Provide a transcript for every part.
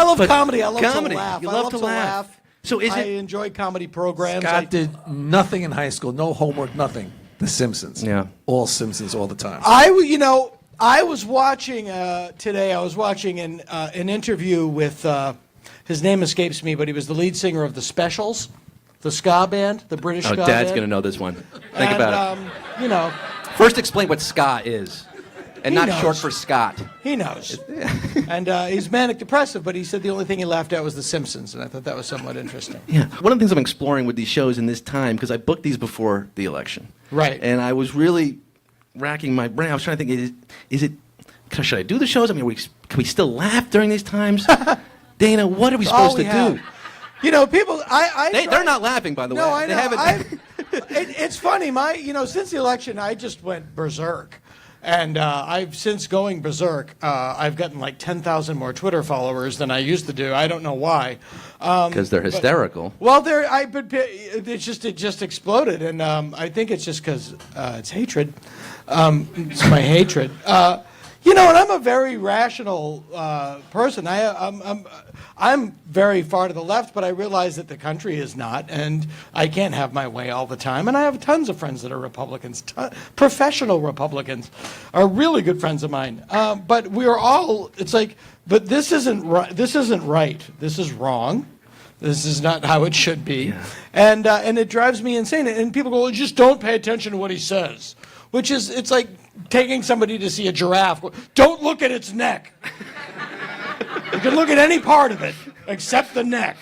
love comedy. I love comedy. to laugh. You I love love to to laugh. So I enjoy comedy programs. Scott did nothing in high school, no homework, nothing. The Simpsons. Yeah. All Simpsons all the time. I was watching today. I was watching an interview with his name escapes me, but he was the lead singer of the Specials, the ska band, the British ska band. Dad's gonna know this one. Think about it. First, explain what ska is, and not knows. short for Scott. He knows. And he's manic depressive, but he said the only thing he laughed at was The Simpsons, and I thought that was somewhat interesting. Yeah. One of the things I'm exploring with these shows in this time, because I booked these before the election. Right. And I was really racking my brain. I was trying to think, should I do the shows? I mean, can we still laugh during these times? Dana, what are we supposed to do? People, They're not laughing, by the way. No, I know. They haven't. It's funny. Since the election, I just went berserk. And I've since going berserk, I've gotten like 10,000 more Twitter followers than I used to do. I don't know why. Because they're hysterical. It just exploded, and I think it's just because it's hatred. It's my hatred. And I'm a very rational person. I'm very far to the left, but I realize that the country is not, and I can't have my way all the time. And I have tons of friends that are Republicans. Professional Republicans are really good friends of mine. But we're all. It's like, but this isn't right. This isn't right. This is wrong. This is not how it should be. Yeah. And it drives me insane. And people go, well, just don't pay attention to what he says. Which is, it's like taking somebody to see a giraffe. Don't look at its neck. You can look at any part of it except the neck.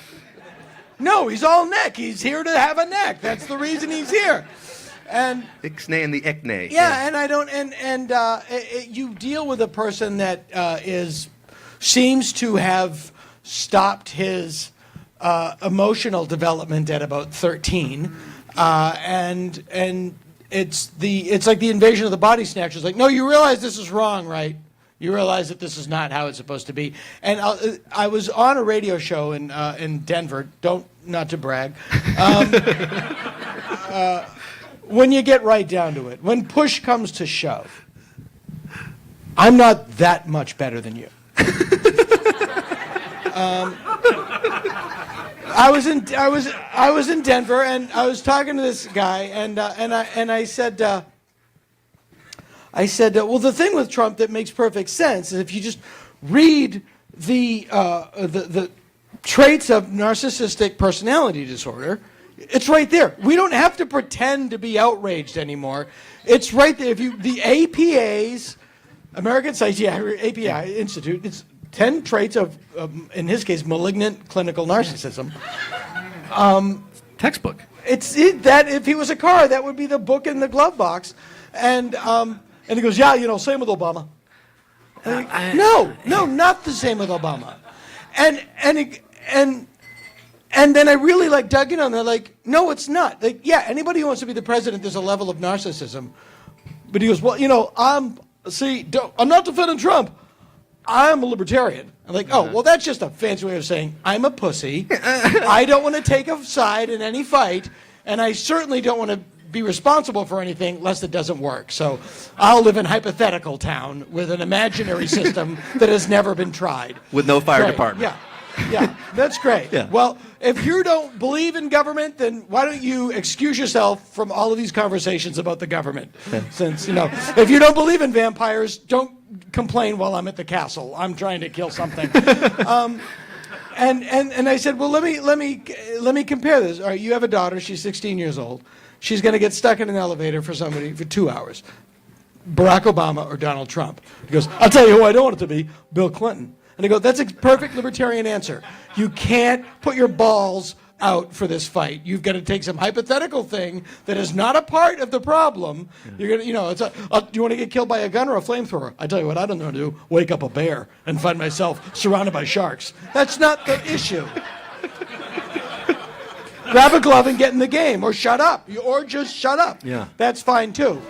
No, he's all neck. He's here to have a neck. That's the reason he's here. And Ixnay and the Icknay. Yeah, and I don't. You deal with a person that seems to have stopped his emotional development at about 13, and it's like the invasion of the body snatchers. Like, no, you realize this is wrong, right? You realize that this is not how it's supposed to be. And I was on a radio show in Denver. Not to brag. When you get right down to it, when push comes to shove, I'm not that much better than you. I was in Denver, and I was talking to this guy, and I said, well, the thing with Trump that makes perfect sense is if you just read the traits of narcissistic personality disorder, it's right there. We don't have to pretend to be outraged anymore. It's right there. The APA's American Psychiatric API Institute, it's 10 traits of, in his case, malignant clinical narcissism. Textbook. That if he was a car, that would be the book in the glove box. And he goes, yeah, same with Obama. No, not the same with Obama. And then I really dug in on that. Like, no, it's not. Like, yeah, anybody who wants to be the president, there's a level of narcissism. But he goes, well, I'm not defending Trump. I'm a libertarian. I'm like, oh, well, that's just a fancy way of saying I'm a pussy. I don't want to take a side in any fight, and I certainly don't want to be responsible for anything lest it doesn't work. So I'll live in hypothetical town with an imaginary system that has never been tried. With no fire department. Yeah, that's great. Yeah. Well, if you don't believe in government, then why don't you excuse yourself from all of these conversations about the government? Since, if you don't believe in vampires, don't complain while I'm at the castle. I'm trying to kill something. And I said, well, let me compare this. All right, you have a daughter. She's 16 years old. She's going to get stuck in an elevator for 2 hours. Barack Obama or Donald Trump? He goes, I'll tell you who I don't want it to be, Bill Clinton. And I go, that's a perfect libertarian answer. You can't put your balls out for this fight. You've got to take some hypothetical thing that is not a part of the problem. Yeah. You're gonna, do you want to get killed by a gun or a flamethrower? I tell you what, I don't know to do. Wake up a bear and find myself surrounded by sharks. That's not the issue. Grab a glove and get in the game, or shut up, or just shut up. Yeah. That's fine too.